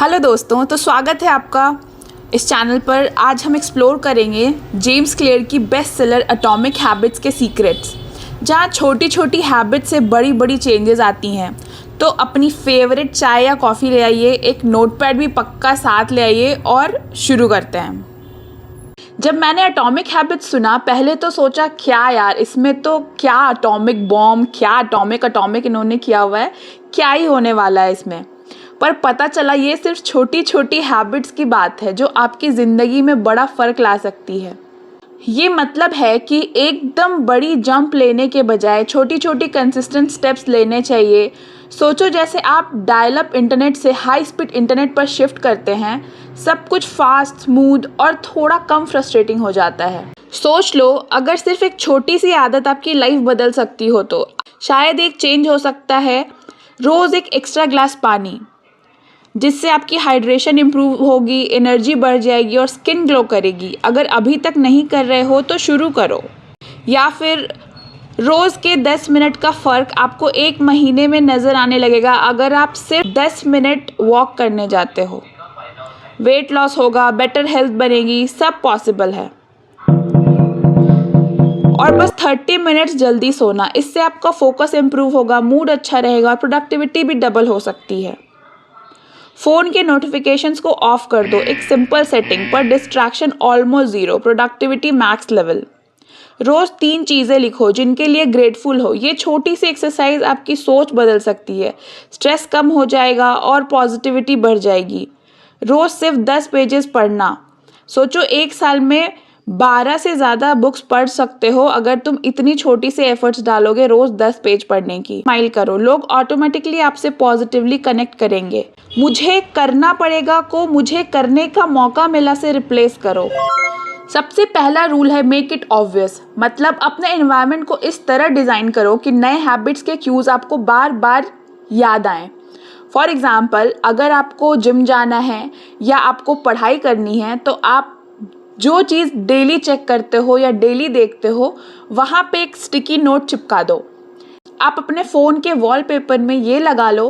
Hello दोस्तों, तो स्वागत है आपका इस चैनल पर। आज हम एक्सप्लोर करेंगे जेम्स क्लियर की बेस्ट सेलर एटॉमिक हैबिट्स के सीक्रेट्स, जहाँ छोटी छोटी हैबिट से बड़ी बड़ी चेंजेस आती हैं। तो अपनी फेवरेट चाय या कॉफ़ी ले आइए, एक नोटपैड भी पक्का साथ ले आइए और शुरू करते हैं। जब मैंने एटॉमिक हैबिट्स सुना, पहले तो सोचा क्या यार, इसमें तो क्या एटॉमिक बॉम्ब, क्या एटॉमिक इन्होंने किया हुआ है, क्या ही होने वाला है इसमें। पर पता चला ये सिर्फ छोटी छोटी हैबिट्स की बात है जो आपकी ज़िंदगी में बड़ा फ़र्क ला सकती है। ये मतलब है कि एकदम बड़ी जंप लेने के बजाय छोटी छोटी कंसिस्टेंट स्टेप्स लेने चाहिए। सोचो जैसे आप डायल अप इंटरनेट से हाई स्पीड इंटरनेट पर शिफ्ट करते हैं, सब कुछ फास्ट, स्मूथ और थोड़ा कम फ्रस्ट्रेटिंग हो जाता है। सोच लो, अगर सिर्फ एक छोटी सी आदत आपकी लाइफ बदल सकती हो तो शायद एक चेंज हो सकता है रोज़ एक एक्स्ट्रा ग्लास पानी, जिससे आपकी हाइड्रेशन इम्प्रूव होगी, एनर्जी बढ़ जाएगी और स्किन ग्लो करेगी। अगर अभी तक नहीं कर रहे हो तो शुरू करो। या फिर रोज़ के 10 मिनट का फ़र्क आपको 1 महीने में नज़र आने लगेगा अगर आप सिर्फ 10 मिनट वॉक करने जाते हो। वेट लॉस होगा, बेटर हेल्थ बनेगी, सब पॉसिबल है। और बस 30 मिनट्स जल्दी सोना, इससे आपका फोकस इम्प्रूव होगा, मूड अच्छा रहेगा और प्रोडक्टिविटी भी डबल हो सकती है। फ़ोन के नोटिफिकेशंस को ऑफ कर दो, एक सिंपल सेटिंग पर distraction almost zero, productivity max level. रोज़ 3 चीज़ें लिखो जिनके लिए ग्रेटफुल हो। ये छोटी सी एक्सरसाइज आपकी सोच बदल सकती है, स्ट्रेस कम हो जाएगा और पॉजिटिविटी बढ़ जाएगी। रोज़ सिर्फ 10 पेजेस पढ़ना। सोचो 1 साल में 12 से ज़्यादा बुक्स पढ़ सकते हो अगर तुम इतनी छोटी सी एफर्ट्स डालोगे रोज़ 10 पेज पढ़ने की। स्माइल करो, लोग ऑटोमेटिकली आपसे पॉजिटिवली कनेक्ट करेंगे। मुझे करना पड़ेगा को मुझे करने का मौका मिला से रिप्लेस करो। सबसे पहला रूल है मेक इट ऑब्वियस, मतलब अपने एनवायरनमेंट को इस तरह डिज़ाइन करो कि नए हैबिट्स के क्यूज़ आपको बार बार याद आएँ। फॉर एग्ज़ाम्पल, अगर आपको जिम जाना है या आपको पढ़ाई करनी है तो आप जो चीज़ डेली चेक करते हो या डेली देखते हो वहाँ पे एक स्टिकी नोट चिपका दो। आप अपने फ़ोन के वॉलपेपर में ये लगा लो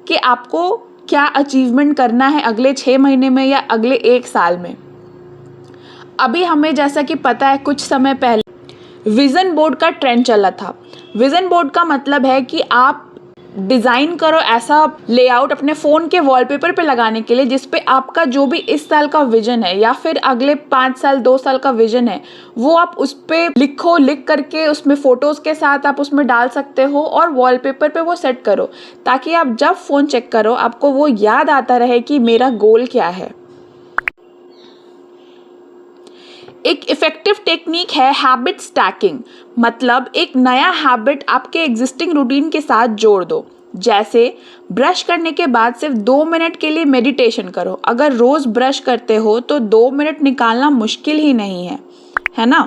कि आपको क्या अचीवमेंट करना है अगले 6 महीने में या अगले 1 साल में। अभी हमें जैसा कि पता है, कुछ समय पहले विज़न बोर्ड का ट्रेंड चला था। विज़न बोर्ड का मतलब है कि आप डिज़ाइन करो ऐसा लेआउट अपने फ़ोन के वॉलपेपर पे लगाने के लिए जिस पे आपका जो भी इस साल का विज़न है या फिर अगले 5 साल 2 साल का विज़न है वो आप उस पे लिखो। लिख करके उसमें फ़ोटोज़ के साथ आप उसमें डाल सकते हो और वॉलपेपर पे वो सेट करो, ताकि आप जब फ़ोन चेक करो आपको वो याद आता रहे कि मेरा गोल क्या है। एक इफ़ेक्टिव टेक्निक है हैबिट स्टैकिंग, मतलब एक नया हैबिट आपके एग्जिस्टिंग रूटीन के साथ जोड़ दो। जैसे ब्रश करने के बाद सिर्फ 2 मिनट के लिए मेडिटेशन करो। अगर रोज़ ब्रश करते हो तो 2 मिनट निकालना मुश्किल ही नहीं है ना।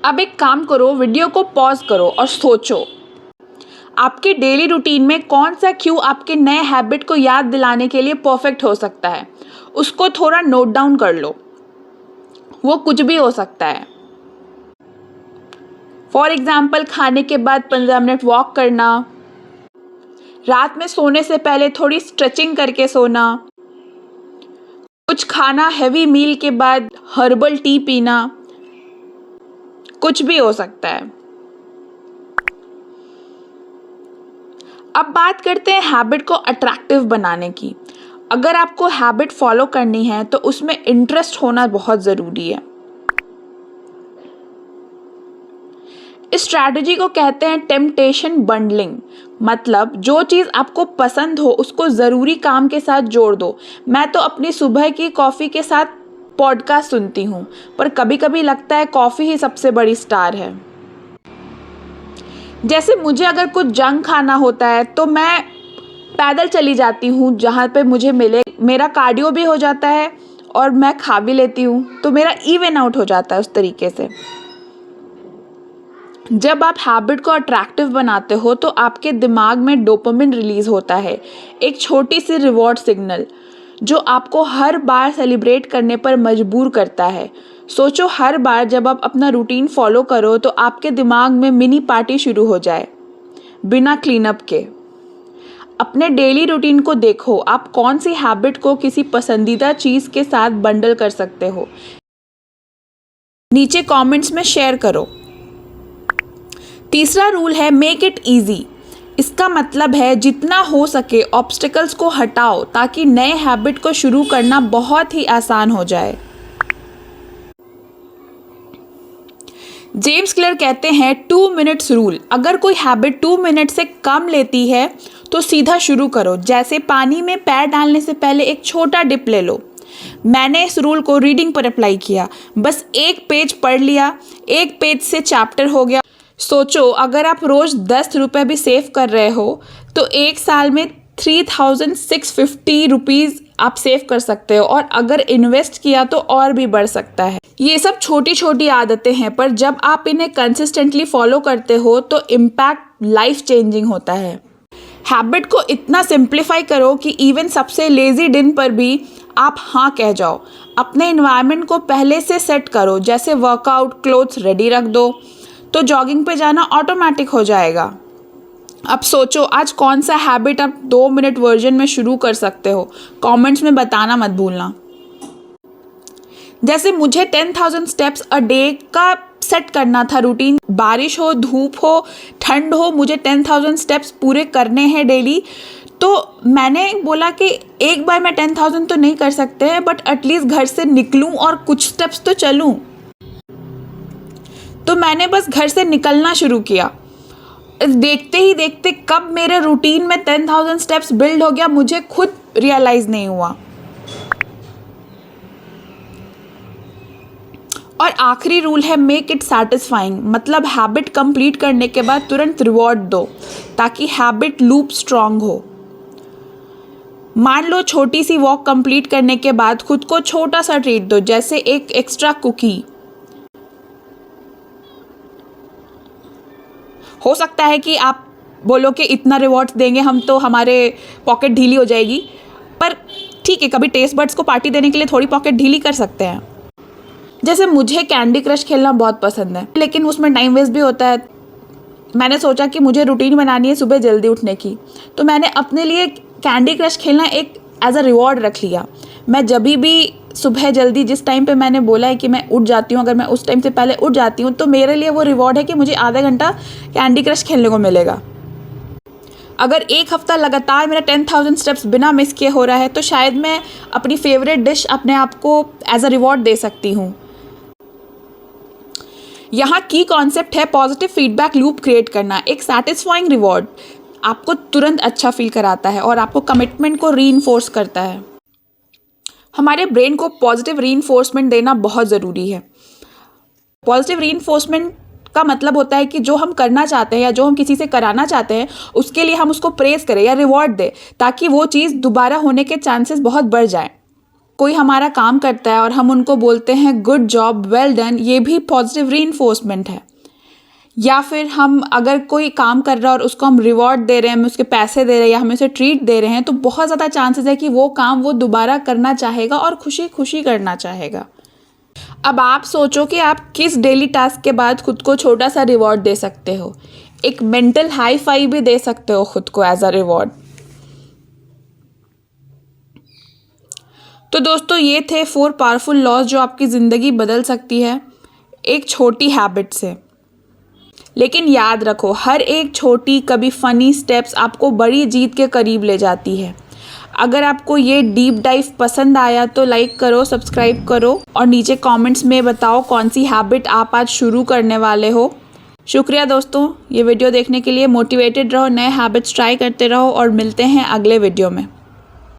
अब एक काम करो, वीडियो को पॉज करो और सोचो आपके डेली रूटीन में कौन सा क्यू आपके नए हैबिट को याद दिलाने के लिए परफेक्ट हो सकता है। उसको थोड़ा नोट डाउन कर लो, वो कुछ भी हो सकता है। फॉर एग्जाम्पल, खाने के बाद 15 मिनट वॉक करना, रात में सोने से पहले थोड़ी स्ट्रेचिंग करके सोना, कुछ खाना हैवी मील के बाद हर्बल टी पीना, कुछ भी हो सकता है। अब बात करते हैं हैबिट को अट्रैक्टिव बनाने की। अगर आपको हैबिट फॉलो करनी है तो उसमें इंटरेस्ट होना बहुत ज़रूरी है। इस स्ट्रैटेजी को कहते हैं टेम्पटेशन बंडलिंग, मतलब जो चीज़ आपको पसंद हो उसको ज़रूरी काम के साथ जोड़ दो। मैं तो अपनी सुबह की कॉफ़ी के साथ पॉडकास्ट सुनती हूँ, पर कभी कभी लगता है कॉफ़ी ही सबसे बड़ी स्टार है। जैसे मुझे अगर कुछ जंक खाना होता है तो मैं पैदल चली जाती हूँ जहाँ पे मुझे मिले, मेरा कार्डियो भी हो जाता है और मैं खा भी लेती हूँ, तो मेरा इवन आउट हो जाता है उस तरीके से। जब आप हैबिट को अट्रैक्टिव बनाते हो तो आपके दिमाग में डोपामिन रिलीज़ होता है, एक छोटी सी रिवॉर्ड सिग्नल जो आपको हर बार सेलिब्रेट करने पर मजबूर करता है। सोचो हर बार जब आप अपना रूटीन फॉलो करो तो आपके दिमाग में मिनी पार्टी शुरू हो जाए बिना क्लीन अप के। अपने डेली रूटीन को देखो, आप कौन सी हैबिट को किसी पसंदीदा चीज़ के साथ बंडल कर सकते हो। नीचे कमेंट्स में शेयर करो। तीसरा रूल है मेक इट ईजी। इसका मतलब है जितना हो सके ऑब्स्टिकल्स को हटाओ ताकि नए हैबिट को शुरू करना बहुत ही आसान हो जाए। जेम्स क्लियर कहते हैं 2 मिनट्स रूल। अगर कोई हैबिट 2 मिनट से कम लेती है तो सीधा शुरू करो। जैसे पानी में पैर डालने से पहले एक छोटा डिप ले लो। मैंने इस रूल को रीडिंग पर अप्लाई किया। बस एक पेज पढ़ लिया, एक पेज से चैप्टर हो गया। सोचो अगर आप रोज़ 10 रुपये भी सेव कर रहे हो तो एक साल में 3650 रुपीज़ आप सेव कर सकते हो, और अगर इन्वेस्ट किया तो और भी बढ़ सकता है। ये सब छोटी छोटी आदतें हैं, पर जब आप इन्हें कंसिस्टेंटली फॉलो करते हो तो इम्पैक्ट लाइफ चेंजिंग होता है। हैबिट को इतना सिंप्लीफाई करो कि इवन सबसे लेज़ी दिन पर भी आप हाँ कह जाओ। अपने इन्वायरमेंट को पहले से सेट करो, जैसे वर्कआउट क्लोथ्स रेडी रख दो तो जॉगिंग पे जाना ऑटोमेटिक हो जाएगा। अब सोचो आज कौन सा हैबिट आप 2 मिनट वर्जन में शुरू कर सकते हो। कमेंट्स में बताना मत भूलना। जैसे मुझे 10,000 स्टेप्स अ डे का सेट करना था रूटीन। बारिश हो, धूप हो, ठंड हो, मुझे 10,000 स्टेप्स पूरे करने हैं डेली। तो मैंने बोला कि एक बार मैं 10,000 तो नहीं कर सकते हैं, बट एटलीस्ट घर से निकलूं और कुछ स्टेप्स तो चलूं। तो मैंने बस घर से निकलना शुरू किया। देखते ही देखते कब मेरे रूटीन में 10,000 स्टेप्स बिल्ड हो गया मुझे खुद रियलाइज नहीं हुआ। और आखिरी रूल है मेक इट सैटिस्फाइंग। मतलब हैबिट कंप्लीट करने के बाद तुरंत रिवॉर्ड दो ताकि हैबिट लूप स्ट्रांग हो। मान लो छोटी सी वॉक कंप्लीट करने के बाद खुद को छोटा सा ट्रीट दो, जैसे एक एक्स्ट्रा कुकी। हो सकता है कि आप बोलो कि इतना रिवॉर्ड्स देंगे हम तो हमारे पॉकेट ढीली हो जाएगी, पर ठीक है, कभी टेस्ट बड्स को पार्टी देने के लिए थोड़ी पॉकेट ढीली कर सकते हैं। जैसे मुझे कैंडी क्रश खेलना बहुत पसंद है, लेकिन उसमें टाइम वेस्ट भी होता है। मैंने सोचा कि मुझे रूटीन बनानी है सुबह जल्दी उठने की, तो मैंने अपने लिए कैंडी क्रश खेलना एक एज अ रिवॉर्ड रख लिया। मैं जब भी सुबह जल्दी जिस टाइम पे मैंने बोला है कि मैं उठ जाती हूँ, अगर मैं उस टाइम से पहले उठ जाती हूँ तो मेरे लिए वो रिवॉर्ड है कि मुझे आधा घंटा कैंडी क्रश खेलने को मिलेगा। अगर एक हफ्ता लगातार मेरा 10,000 स्टेप्स बिना मिस किए हो रहा है तो शायद मैं अपनी फेवरेट डिश अपने आप को एज अ रिवॉर्ड दे सकती हूँ। यहाँ की कॉन्सेप्ट है पॉजिटिव फीडबैक लूप क्रिएट करना। एक सेटिस्फाइंग रिवॉर्ड आपको तुरंत अच्छा फील कराता है और आपको कमिटमेंट को रीइंफोर्स करता है। हमारे ब्रेन को पॉजिटिव रीइंफोर्समेंट देना बहुत ज़रूरी है। पॉजिटिव रीइंफोर्समेंट का मतलब होता है कि जो हम करना चाहते हैं या जो हम किसी से कराना चाहते हैं उसके लिए हम उसको प्रेज़ करें या रिवॉर्ड दें, ताकि वो चीज़ दोबारा होने के चांसेस बहुत बढ़ जाएं। कोई हमारा काम करता है और हम उनको बोलते हैं गुड जॉब, वेल डन, ये भी पॉजिटिव रीइंफोर्समेंट है। या फिर हम अगर कोई काम कर रहा है और उसको हम रिवॉर्ड दे रहे हैं, हम उसके पैसे दे रहे हैं या हमें उसे ट्रीट दे रहे हैं, तो बहुत ज़्यादा चांसेस है कि वो काम वो दोबारा करना चाहेगा और खुशी खुशी करना चाहेगा। अब आप सोचो कि आप किस डेली टास्क के बाद खुद को छोटा सा रिवॉर्ड दे सकते हो। एक मेंटल हाई फाई भी दे सकते हो खुद को एज अ रिवॉर्ड। तो दोस्तों ये थे 4 पावरफुल लॉज जो आपकी ज़िंदगी बदल सकती है एक छोटी हैबिट से। लेकिन याद रखो, हर एक छोटी कभी फ़नी स्टेप्स आपको बड़ी जीत के करीब ले जाती है। अगर आपको ये डीप डाइव पसंद आया तो लाइक करो, सब्सक्राइब करो और नीचे कमेंट्स में बताओ कौन सी हैबिट आप आज शुरू करने वाले हो। शुक्रिया दोस्तों, ये वीडियो देखने के लिए। मोटिवेटेड रहो, नए हैबिट्स ट्राई करते रहो और मिलते हैं अगले वीडियो में।